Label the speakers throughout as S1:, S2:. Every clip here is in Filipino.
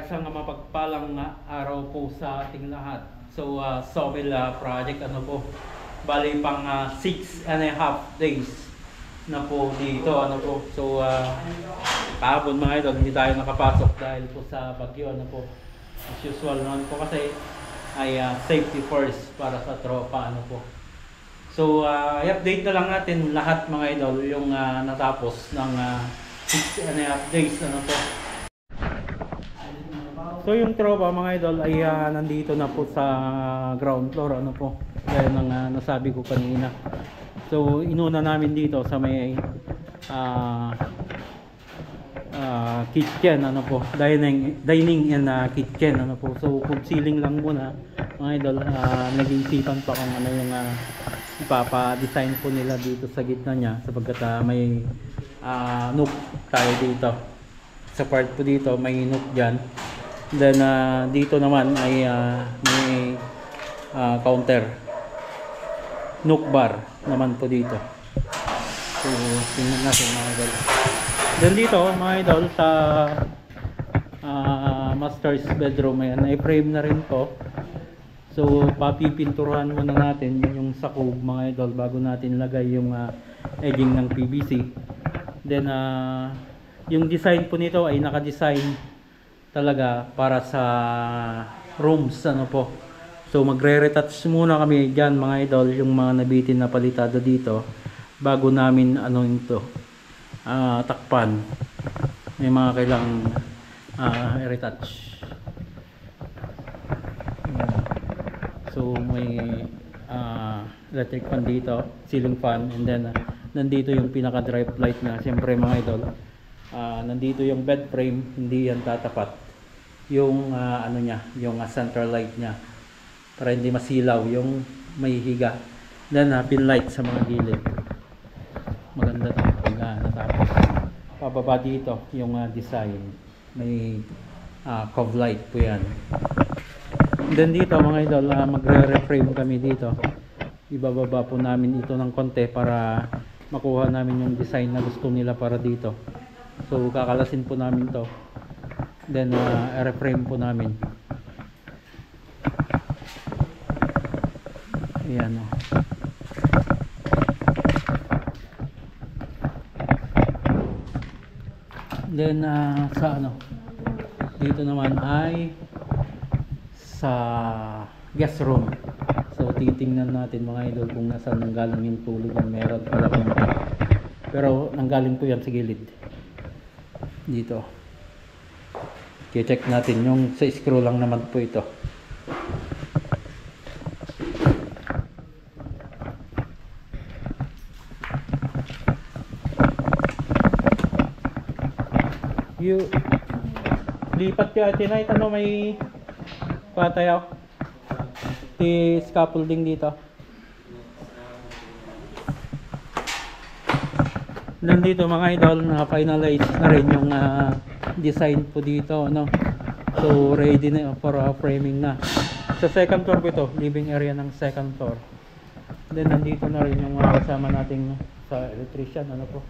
S1: isang mapagpalang araw po sa ating lahat. So, Sawmill project, ano po, bali pang 6.5 days na po dito, ano po. So, kahapon mga idol, hindi tayo nakapasok dahil po sa bagyo, ano po. As usual naman po kasi ay safety first para sa tropa, ano po. So, i-update na lang natin lahat mga idol yung natapos ng 6.5 days, ano po. So yung tropa mga idol ay nandito na po sa ground floor, ano po, gaya ng nasabi ko kanina. So inuna namin dito sa may kitchen, ano po, dining and kitchen, ano po. So food ceiling lang muna mga idol. Nag-iisipan pa kung ano yung ipapa-design po nila dito sa gitna niya, sapagkat may nook tayo dito sa part po dito, may nook dyan. Then dito naman ay may counter, nook bar naman po dito. So tingnan natin mga idol. Then dito mga idol sa master's bedroom, may frame na rin po. So papipinturan muna natin yung sakog mga idol bago natin lagay yung edging ng PVC. Then yung design po nito ay naka-design talaga para sa rooms, ano po. So magre-retouch muna kami diyan mga idol, yung mga nabitin na palitada dito bago namin ano ito takpan. May mga kailangang retouch. So may electric fan dito, ceiling fan, and then nandito yung pinaka drive light na siyempre mga idol. Nandito yung bed frame, hindi yan tatapat yung ano niya, yung central light niya para hindi masilaw yung may higa. Then pin light sa mga gilid, maganda to pag natapos. Pababa dito yung design, may cove light po yan. Then dito mga idol, magre-reframe kami dito. Ibababa po namin ito ng konti para makuha namin yung design na gusto nila para dito. So kakalasin po namin to, then reframe po namin. Ayan o. Then sa ano, dito naman ay sa guest room. So titingnan natin mga idol kung nasaan nanggaling yung tulog ng meron pala kung pero nanggaling po yan sa gilid dito. I-check natin yung sa screw lang naman po ito. Lipat ka tonight, ano, may patayaw di scaffolding dito. Nandito mga idol, na finalize na rin yung design po dito, no? So ready na for framing na. Sa second floor po ito, living area ng second floor. Then nandito na rin yung kasama nating sa electrician, ano po.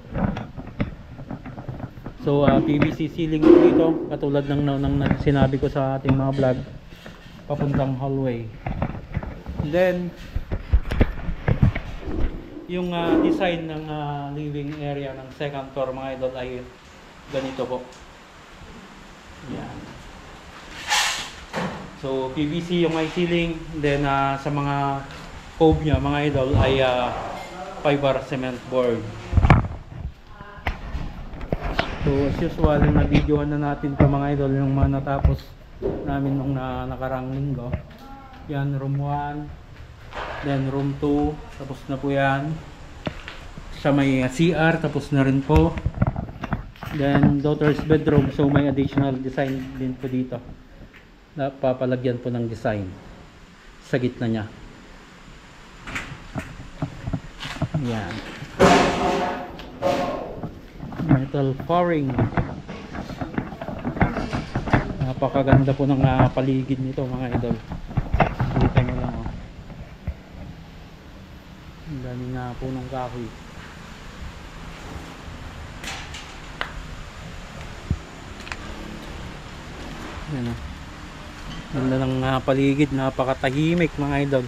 S1: So PVC ceiling po dito, katulad ng sinabi ko sa ating mga vlog, papuntang hallway. Then yung design ng living area ng second floor mga idol ay ganito po. Yan. So PVC yung may ceiling, then sa mga cove nya mga idol ay fiber cement board. So as usual, na-videohan na natin pa mga idol yung mga natapos namin nung nakarang linggo. Yan, room 1, then room 2, tapos na po yan. Sa may CR, tapos na rin po. Then daughter's bedroom, so may additional design din po dito. Napapalagyan po ng design sa gitna niya. Yan. Metal flooring. Napakaganda po ng paligid nito mga idol. Dito mo lang oh. Ang dami nga po ng kahoy. Yan o. Ganda ng paligid, napakatahimik mga idol.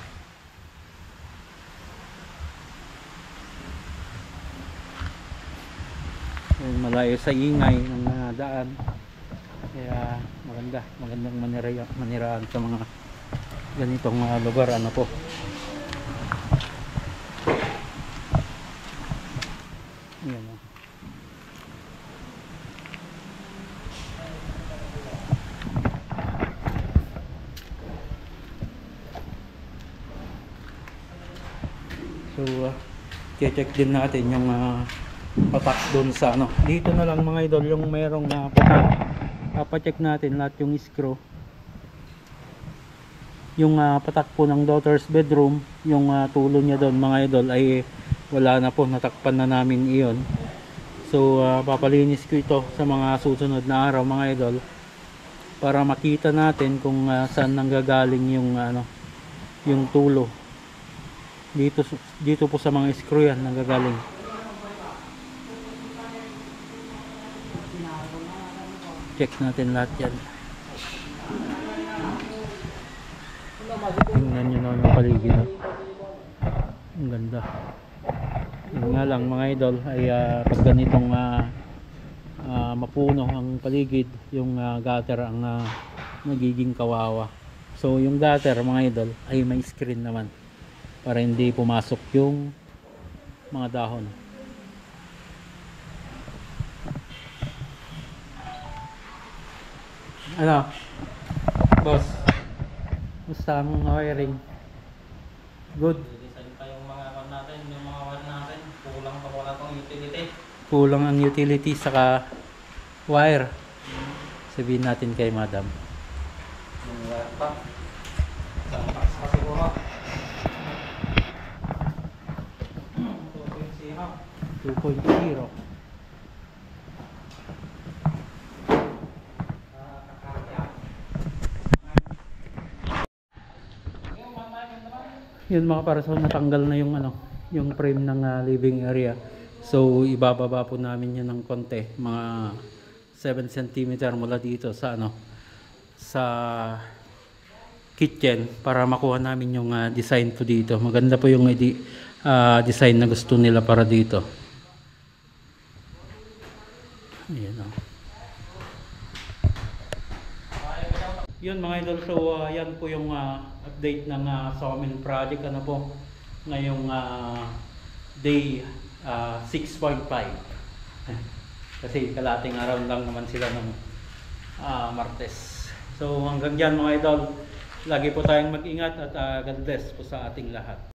S1: Malayo sa ingay ng daan, kaya magandang maniraan sa mga ganitong lugar. Ano po, yan o. So check din natin yung patak doon sa ano. Dito na lang mga idol yung mayroong patak. Papacheck natin lahat yung screw. Yung patak po ng daughter's bedroom, yung tulo niya doon mga idol ay wala na po, natakpan na namin iyon. So papalinis ko ito sa mga susunod na araw mga idol, para makita natin kung saan nanggagaling yung yung tulo. Dito po sa mga screw yan nanggagaling. Check natin lahat yan. Tingnan nyo na yung paligid. Ang ganda. Yun nga lang mga idol ay pag ganitong mapuno ang paligid, yung gutter ang nagiging kawawa. So yung gutter mga idol ay may screen naman para hindi pumasok yung mga dahon. Ano? Boss, gusto ang wiring? Good.
S2: Design pa yung mga wire natin, kulang pa wala tong utility.
S1: Kulang ang utility saka wire. Sabihin natin kay madam.
S2: Yung wire pa. Isang box pa siguro.
S1: 2.0. Yun mga parasol, natanggal na yung yung frame ng living area. So ibababa po namin yan ng konti, mga 7 cm mula dito sa sa kitchen, para makuha namin yung design po dito. Maganda po yung design na gusto nila para dito. Ayan o. Yun mga idol, so yan po yung update ng sawmill project ngayong day 6.5. Kasi kalating araw lang naman sila ng Martes. So hanggang dyan mga idol, lagi po tayong mag-ingat at God bless po sa ating lahat.